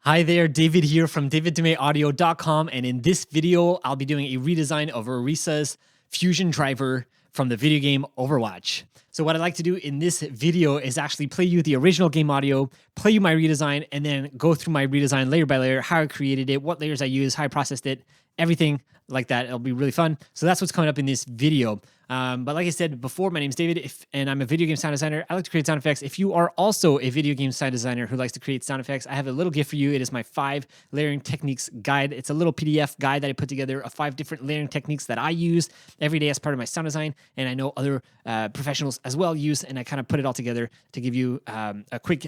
Hi there, David here from daviddumaisaudio.com, and in this video, I'll be doing a redesign of Orisa's fusion driver from the video game Overwatch. So what I'd like to do in this video is actually play you the original game audio, play you my redesign, and then go through my redesign layer by layer, how I created it, what layers I used, how I processed it, everything like that. It'll be really fun. So that's what's coming up in this video. But like I said before, my name's David, and I'm a video game sound designer. I like to create sound effects. If you are also a video game sound designer who likes to create sound effects, I have a little gift for you. It is my 5 layering techniques guide. It's a little PDF guide that I put together of 5 different layering techniques that I use every day as part of my sound design, and I know other professionals as well use, and I kind of put it all together to give you a quick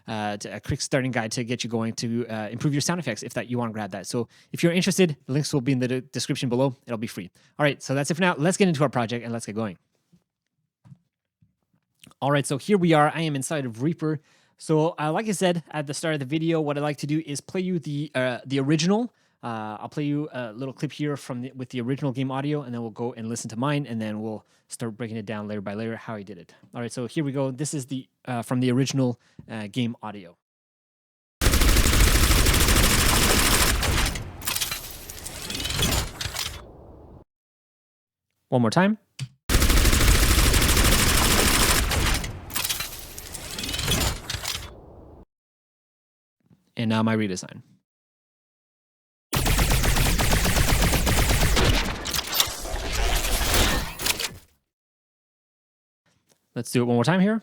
a quick starting guide to get you going to improve your sound effects if that you want to grab that. So if you're interested, the links will be in the description below. It'll be free. All right, so that's it for now. Let's get into our project and let's get going. All right, so here we are. I am inside of Reaper. So like I said at the start of the video, what I like to do is play you the original. I'll play you a little clip here from with the original game audio, and then we'll go and listen to mine, and then we'll start breaking it down layer by layer how I did it. All right, so here we go. This is the from the original game audio. One more time. And now my redesign. Let's do it one more time here.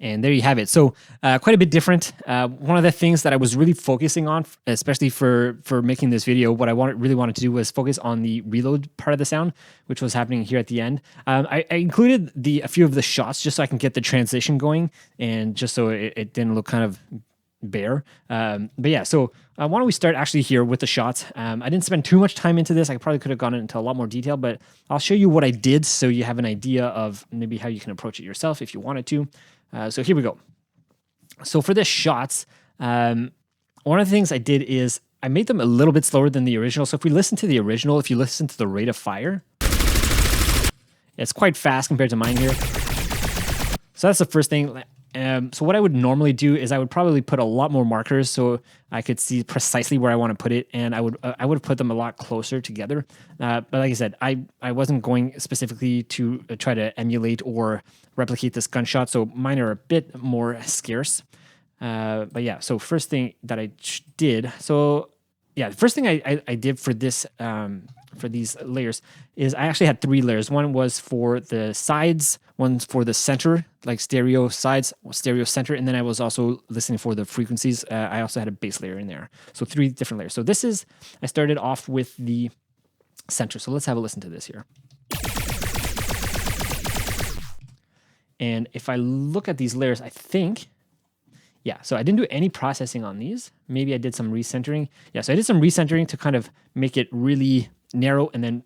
And there you have it. So quite a bit different. One of the things that I was really focusing on, especially for making this video, what I really wanted to do was focus on the reload part of the sound, which was happening here at the end. I included a few of the shots just so I can get the transition going, and just so it didn't look kind of bare. But yeah, so why don't we start actually here with the shots. I didn't spend too much time into this. I probably could have gone into a lot more detail, but I'll show you what I did so you have an idea of maybe how you can approach it yourself if you wanted to. So here we go. So for the shots, one of the things I did is I made them a little bit slower than the original. So if we listen to the original, if you listen to the rate of fire, it's quite fast compared to mine here. So that's the first thing. So what I would normally do is I would probably put a lot more markers so I could see precisely where I want to put it, and I would put them a lot closer together. But like I said, I wasn't going specifically to try to emulate or replicate this gunshot, so mine are a bit more scarce. But yeah, so first thing that I did, so yeah, the first thing I did for this for these layers is I actually had 3 layers. One was for the sides, one for the center, like stereo sides, stereo center, and then I was also listening for the frequencies. I also had a bass layer in there. So 3 different layers. So this is, I started off with the center. So let's have a listen to this here. And if I look at these layers, I think, yeah, so I didn't do any processing on these. Maybe I did some recentering. Yeah, so I did some recentering to kind of make it really narrow, and then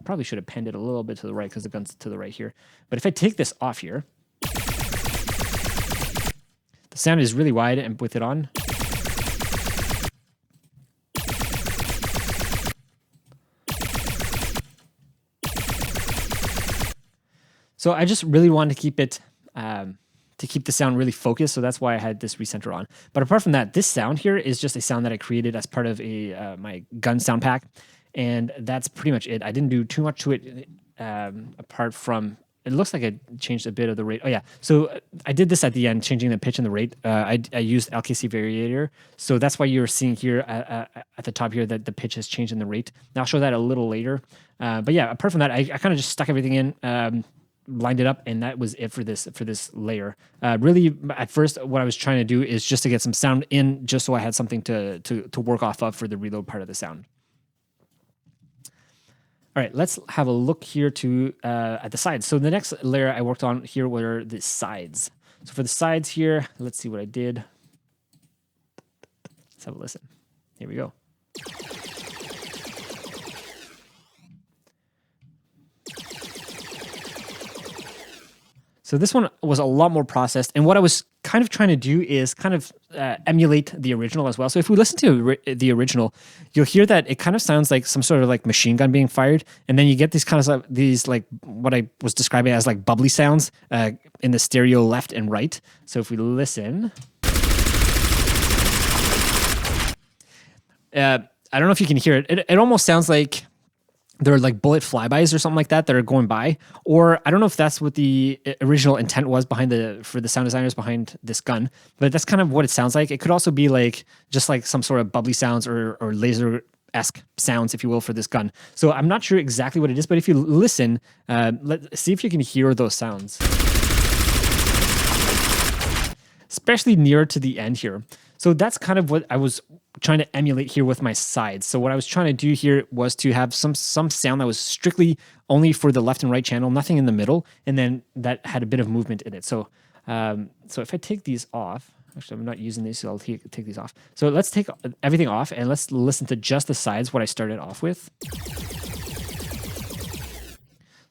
probably should have penned it a little bit to the right because the gun's to the right here. But if I take this off here, the sound is really wide, and with it on, so I just really wanted to keep it to keep the sound really focused, so that's why I had this recenter on. But apart from that, this sound here is just a sound that I created as part of my gun sound pack, and that's pretty much it. I didn't do too much to it apart from, it looks like I changed a bit of the rate. Oh yeah, so I did this at the end, changing the pitch and the rate. I used LKC Variator, so that's why you're seeing here at the top here that the pitch has changed in the rate. And I'll show that a little later. But yeah, apart from that, I kind of just stuck everything in, lined it up, and that was it for this layer. Really, at first, what I was trying to do is just to get some sound in, just so I had something to work off of for the reload part of the sound. All right, let's have a look here at the sides. So the next layer I worked on here were the sides. So for the sides here, let's see what I did. Let's have a listen. Here we go. So this one was a lot more processed, and what I was kind of trying to do is kind of emulate the original as well. So if we listen to the original, you'll hear that it kind of sounds like some sort of like machine gun being fired, and then you get these kind of these like what I was describing as like bubbly sounds in the stereo left and right. So if we listen, I don't know if you can hear it. It almost sounds like there are like bullet flybys or something like that are going by, or I don't know if that's what the original intent was for the sound designers behind this gun, but that's kind of what it sounds like. It could also be like just like some sort of bubbly sounds or laser-esque sounds, if you will, for this gun. So I'm not sure exactly what it is, but if you listen, let's see if you can hear those sounds, especially near to the end here. So that's kind of what I was trying to emulate here with my sides. So what I was trying to do here was to have some sound that was strictly only for the left and right channel, nothing in the middle, and then that had a bit of movement in it. So so if I take these off, actually I'm not using these, so I'll take these off. So let's take everything off and let's listen to just the sides, what I started off with.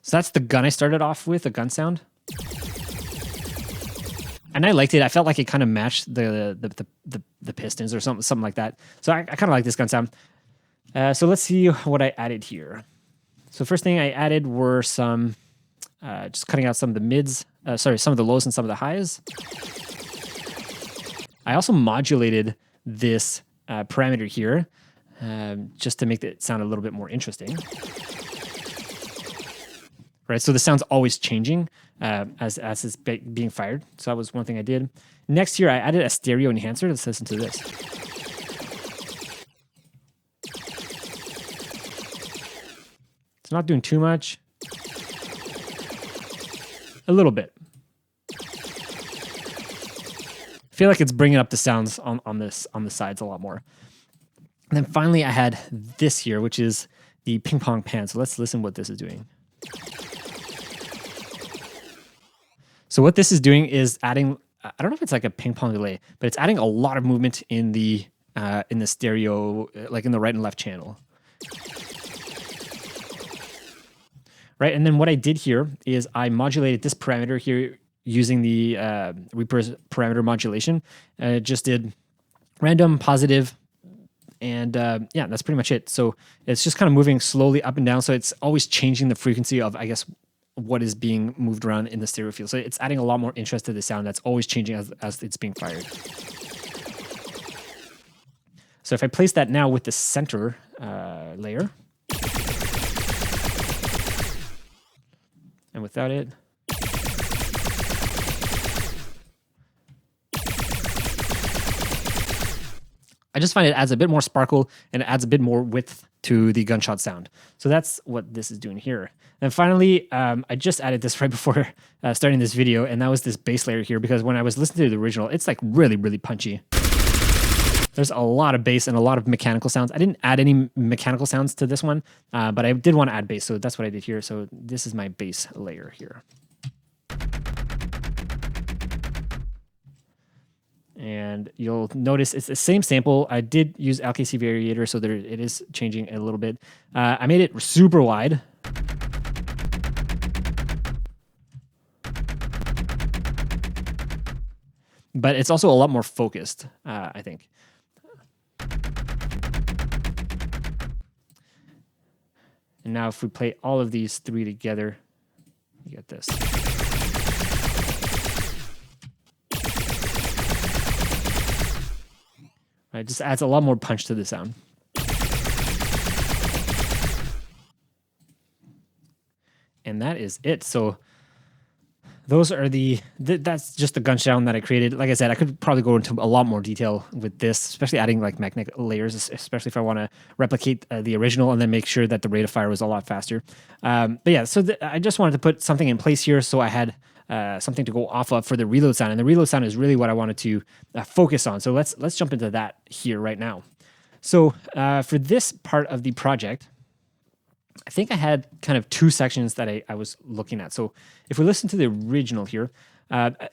So that's the gun I started off with, the gun sound. And I liked it. I felt like it kind of matched the pistons or something like that. So I kind of like this gun sound. So let's see what I added here. So first thing I added were some, just cutting out some of the mids, some of the lows and some of the highs. I also modulated this parameter here just to make it sound a little bit more interesting. Right, so the sound's always changing as it's being fired. So that was one thing I did. Next here, I added a stereo enhancer. Let's listen to this. It's not doing too much. A little bit. I feel like it's bringing up the sounds on the sides a lot more. And then finally, I had this here, which is the ping pong pan. So let's listen what this is doing. So what this is doing is adding, I don't know if it's like a ping pong delay, but it's adding a lot of movement in the stereo, like in the right and left channel. Right, and then what I did here is I modulated this parameter here using the Reaper's parameter modulation. Just did random, positive, and yeah, that's pretty much it. So it's just kind of moving slowly up and down. So it's always changing the frequency of, I guess, what is being moved around in the stereo field. So it's adding a lot more interest to the sound that's always changing as it's being fired. So if I place that now with the center layer, and without it, I just find it adds a bit more sparkle and it adds a bit more width to the gunshot sound. So that's what this is doing here. And finally, I just added this right before starting this video, and that was this bass layer here, because when I was listening to the original, it's like really, really punchy. There's a lot of bass and a lot of mechanical sounds. I didn't add any mechanical sounds to this one, but I did want to add bass, so that's what I did here. So this is my bass layer here. And you'll notice it's the same sample. I did use LKC variator, so it is changing a little bit. I made it super wide. But it's also a lot more focused, I think. And now if we play all of these three together, you get this. It just adds a lot more punch to the sound. And that is it. So those are that's just the gun sound that I created. Like I said, I could probably go into a lot more detail with this, especially adding like magnetic layers, especially if I want to replicate the original and then make sure that the rate of fire was a lot faster. But yeah, so I just wanted to put something in place here, so I had something to go off of for the reload sound. And the reload sound is really what I wanted to focus on. So let's jump into that here right now. So for this part of the project, I think I had kind of two sections that I was looking at. So if we listen to the original here,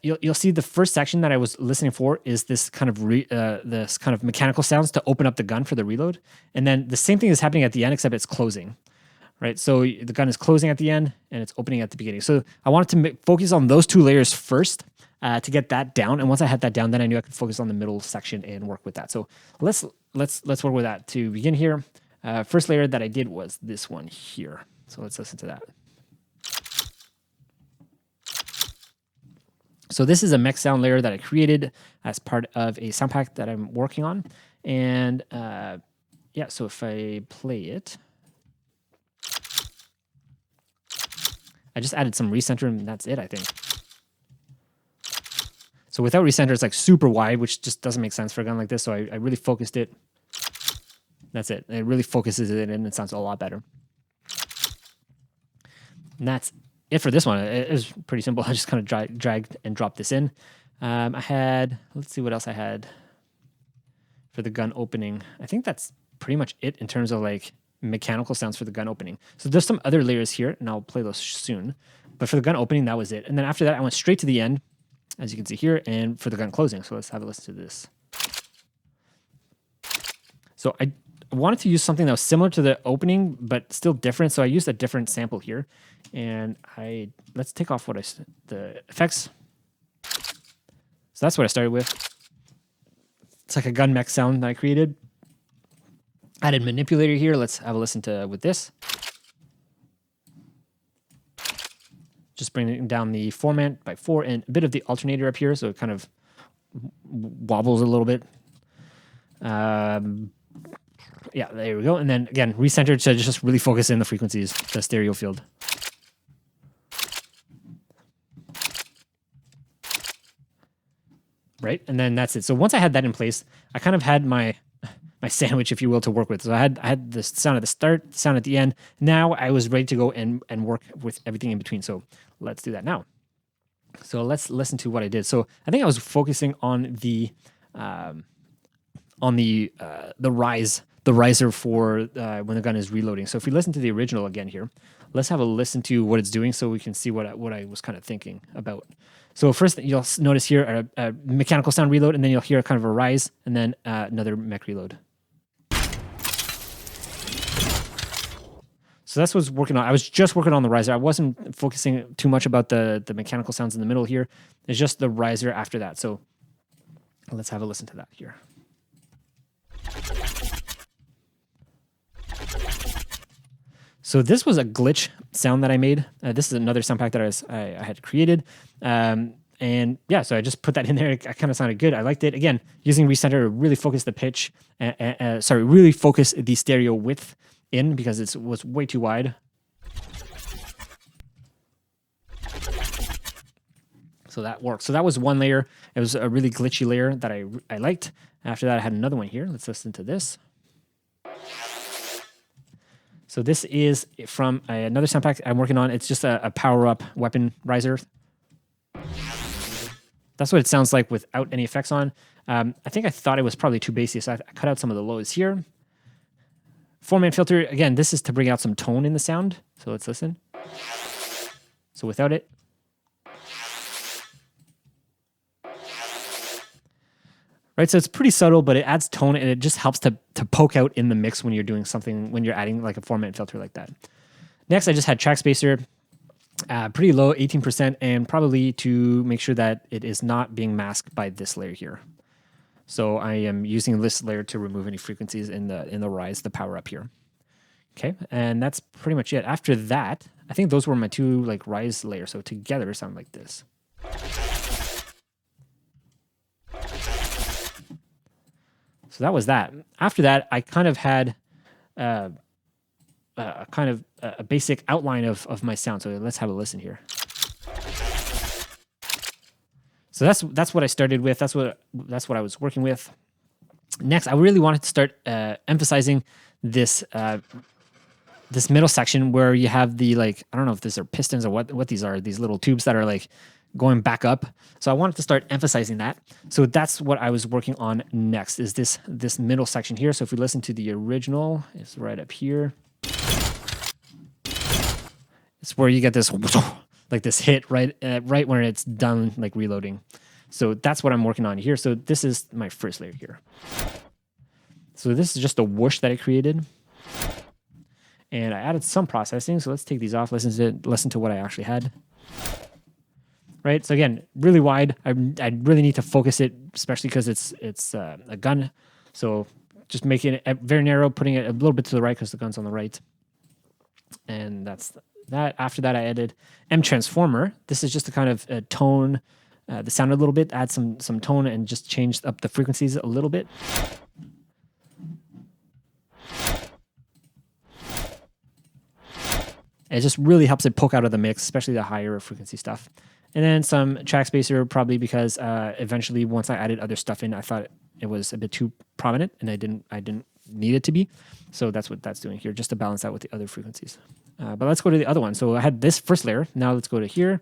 you'll see the first section that I was listening for is this kind of mechanical sounds to open up the gun for the reload. And then the same thing is happening at the end, except it's closing. Right, so the gun is closing at the end and it's opening at the beginning. So I wanted to focus on those two layers first, to get that down. And once I had that down, then I knew I could focus on the middle section and work with that. So let's work with that to begin here. First layer that I did was this one here. So let's listen to that. So this is a mech sound layer that I created as part of a sound pack that I'm working on. And yeah, so if I play it, I just added some recenter and that's it, I think. So without recenter, it's like super wide, which just doesn't make sense for a gun like this. So I really focused it. That's it. It really focuses it and it sounds a lot better. And that's it for this one. It was pretty simple. I just kind of dragged and dropped this in. I had, let's see what else I had for the gun opening. I think that's pretty much it in terms of like mechanical sounds for the gun opening. So there's some other layers here and I'll play those soon. But for the gun opening, that was it. And then after that, I went straight to the end, as you can see here, and for the gun closing. So let's have a listen to this. So I wanted to use something that was similar to the opening, but still different. So I used a different sample here. And let's take off the effects. So that's what I started with. It's like a gun mech sound that I created. Added manipulator here. Let's have a listen to with this. Just bringing down the format by 4 and a bit of the alternator up here, so it kind of wobbles a little bit. Yeah, there we go. And then again, recentered to just really focus in the frequencies, the stereo field. Right, and then that's it. So once I had that in place, I kind of had my sandwich, if you will, to work with. So I had the sound at the start, the sound at the end. Now I was ready to go and work with everything in between. So let's do that now. So let's listen to what I did. So I think I was focusing on the riser for when the gun is reloading. So if we listen to the original again here, let's have a listen to what it's doing so we can see what I was kind of thinking about. So first you'll notice here a mechanical sound reload, and then you'll hear kind of a rise, and then another mech reload. So that's what I was working on. I was just working on the riser. I wasn't focusing too much about the mechanical sounds in the middle here. It's just the riser after that. So let's have a listen to that here. So this was a glitch sound that I made. This is another sound pack that I had created. And yeah, so I just put that in there. It kind of sounded good. I liked it. Again, using recenter to really focus the pitch, really focus the stereo width in because it was way too wide. So that worked. So that was one layer. It was a really glitchy layer that I liked. After that, I had another one here. Let's listen to this. So this is from another sound pack I'm working on. It's just a power-up weapon riser. That's what it sounds like without any effects on. I think I thought it was probably too bassy, so I cut out some of the lows here. 4-man filter, again, this is to bring out some tone in the sound. So let's listen. So without it. Right, so it's pretty subtle, but it adds tone and it just helps to poke out in the mix when you're doing something, when you're adding like a 4-man filter like that. Next, I just had track spacer, pretty low, 18%, and probably to make sure that it is not being masked by this layer here. So I am using this layer to remove any frequencies in the rise, the power up here. Okay, and that's pretty much it. After that, I think those were my two like rise layers. So together sound like this. So that was that. After that, I kind of had a basic outline of my sound. So let's have a listen here. So that's what I started with. That's what I was working with. Next, I really wanted to start emphasizing this this middle section where you have the I don't know if these are pistons or what these are. These little tubes that are like going back up. So I wanted to start emphasizing that. So that's what I was working on next, is this middle section here. So if we listen to the original, it's right up here. It's where you get this like this hit right when it's done like reloading. So that's what I'm working on here. So this is my first layer here. So this is just a whoosh that I created. And I added some processing. So let's take these off, listen to what I actually had. right? So again, really wide. I really need to focus it, especially because it's a gun. So just making it very narrow, putting it a little bit to the right because the gun's on the right. And that's that. After that, I added M Transformer. This is just to kind of tone the sound a little bit, add some tone, and just change up the frequencies a little bit. It just really helps it poke out of the mix, especially the higher frequency stuff. And then some track spacer, probably because eventually once I added other stuff in, I thought it was a bit too prominent, and I didn't need it to be. So that's what that's doing here, just to balance out with the other frequencies. But let's go to the other one. So I had this first layer. Now let's go to here.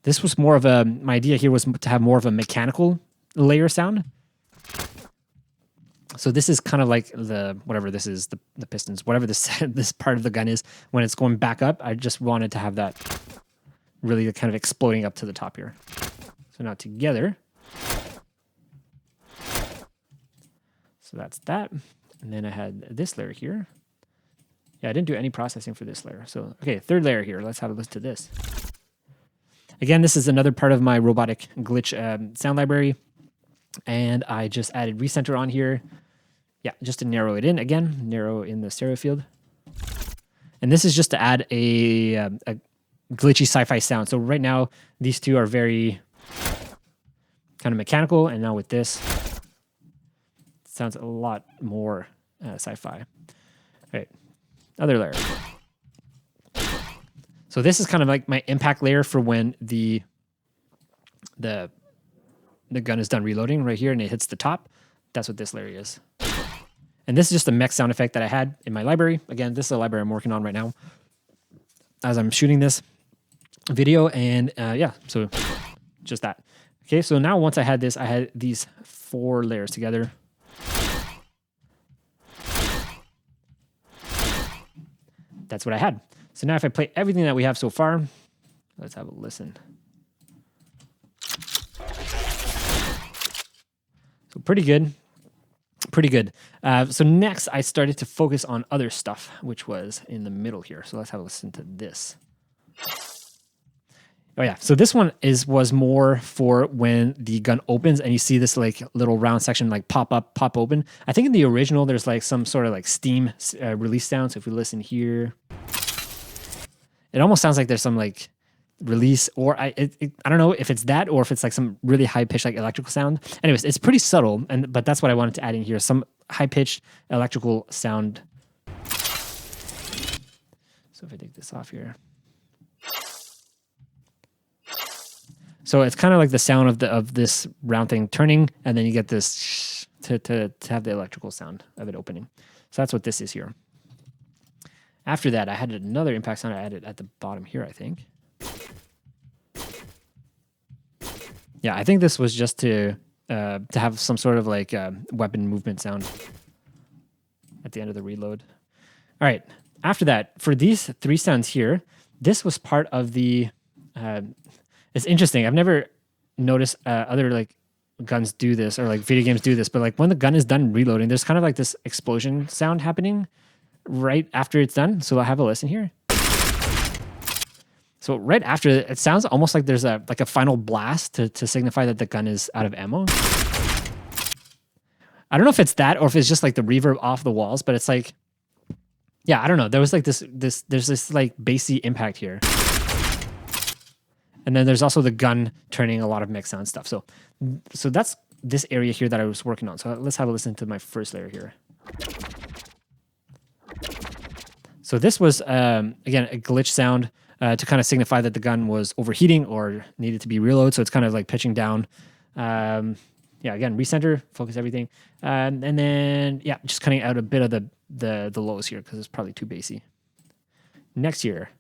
This was more of my idea here was to have more of a mechanical layer sound. So this is kind of like whatever this is, the pistons, whatever this part of the gun is. When it's going back up, I just wanted to have that really kind of exploding up to the top here. So now together. So that's that. And then I had this layer here. Yeah, I didn't do any processing for this layer. So, okay, third layer here. Let's have a listen to this. Again, this is another part of my robotic glitch sound library. And I just added recenter on here. Yeah, just to narrow it in again, narrow in the stereo field. And this is just to add a glitchy sci-fi sound. So right now, these two are very kind of mechanical. And now with this, it sounds a lot more sci-fi. All right, other layer. So this is kind of like my impact layer for when the gun is done reloading right here and it hits the top. That's what this layer is. And this is just a mech sound effect that I had in my library. Again, this is a library I'm working on right now as I'm shooting this video. And yeah, so just that. Okay, so now once I had this, I had these 4 layers together. That's what I had. So now if I play everything that we have so far, let's have a listen. So pretty good. Pretty good. So next I started to focus on other stuff, which was in the middle here. So let's have a listen to this. Oh yeah, so this one was more for when the gun opens and you see this like little round section like pop up, pop open. I think in the original there's like some sort of like Steam release sound. So if we listen here, it almost sounds like there's some like release, or I don't know if it's that or if it's like some really high pitched like electrical sound. Anyways, it's pretty subtle, but that's what I wanted to add in here, some high pitched electrical sound. So if I take this off here, so it's kind of like the sound of this round thing turning, and then you get this to have the electrical sound of it opening. So that's what this is here. After that, I had another impact sound I added at the bottom here, I think. Yeah, I think this was just to have some sort of like weapon movement sound at the end of the reload. All right, after that, for these 3 sounds here, this was part of the... it's interesting. I've never noticed other like guns do this or like video games do this, but like when the gun is done reloading, there's kind of like this explosion sound happening right after it's done. So I'll have a listen here. So right after it sounds almost like there's a final blast to signify that the gun is out of ammo. I don't know if it's that or if it's just like the reverb off the walls, but it's like, yeah, I don't know. There was like there's this like bassy impact here. And then there's also the gun turning a lot of mix sound stuff. So that's this area here that I was working on. So let's have a listen to my first layer here. So this was, again, a glitch sound to kind of signify that the gun was overheating or needed to be reloaded. So it's kind of like pitching down. Yeah, again, recenter, focus everything. And then, yeah, just cutting out a bit of the lows here because it's probably too bassy. Next here.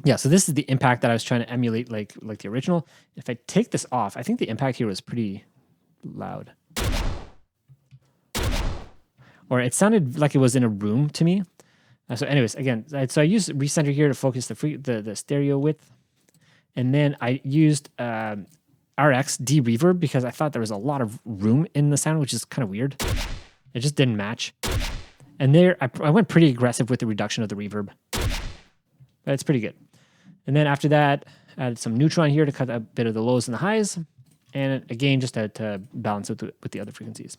Yeah, so this is the impact that I was trying to emulate like the original. If I take this off, I think the impact here was pretty loud. Or it sounded like it was in a room to me. So anyways, again, so I used recenter here to focus the stereo width. And then I used RX de-reverb because I thought there was a lot of room in the sound, which is kind of weird. It just didn't match. And there, I went pretty aggressive with the reduction of the reverb. But it's pretty good. And then after that, added some neutron here to cut a bit of the lows and the highs. And again, just to balance it with the other frequencies.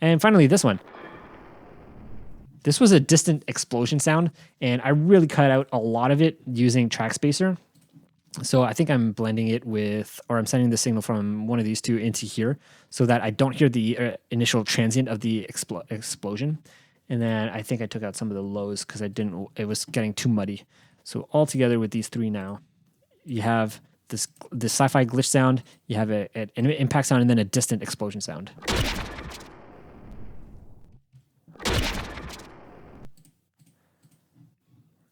And finally, this one. This was a distant explosion sound, and I really cut out a lot of it using track spacer. So I think I'm blending it with, or I'm sending the signal from one of these two into here so that I don't hear the initial transient of the explosion. And then I think I took out some of the lows because it was getting too muddy. So all together with these three now, you have this sci-fi glitch sound, you have an impact sound, and then a distant explosion sound.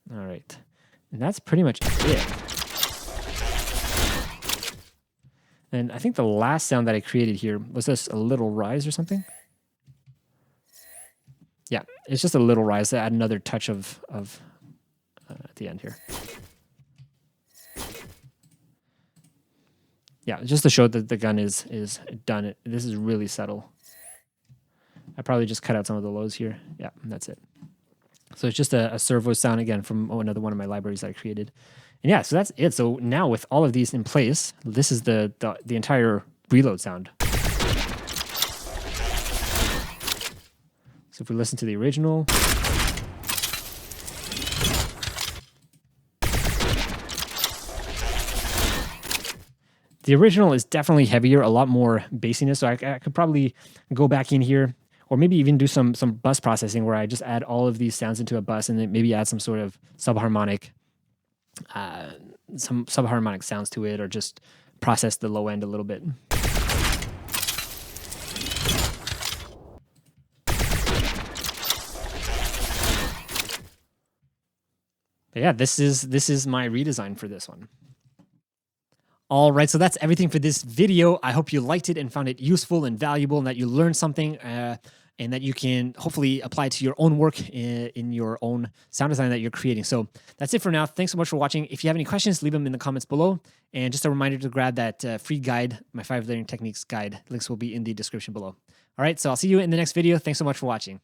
All right. And that's pretty much it. And I think the last sound that I created here, was this a little rise or something? Yeah, it's just a little rise to add another touch of at the end here. Yeah, just to show that the gun is done. This is really subtle. I probably just cut out some of the lows here. Yeah, and that's it. So it's just a servo sound again from another one of my libraries that I created. And yeah, so that's it. So now with all of these in place, this is the entire reload sound. So if we listen to the original. The original is definitely heavier, a lot more bassiness. So I could probably go back in here, or maybe even do some bus processing where I just add all of these sounds into a bus and then maybe add some sort of subharmonic sounds to it, or just process the low end a little bit. But yeah, this is my redesign for this one. All right, so that's everything for this video. I hope you liked it and found it useful and valuable, and that you learned something, and that you can hopefully apply to your own work in your own sound design that you're creating. So that's it for now. Thanks so much for watching. If you have any questions, leave them in the comments below. And just a reminder to grab that free guide, my 5 layering techniques guide. Links will be in the description below. All right, so I'll see you in the next video. Thanks so much for watching.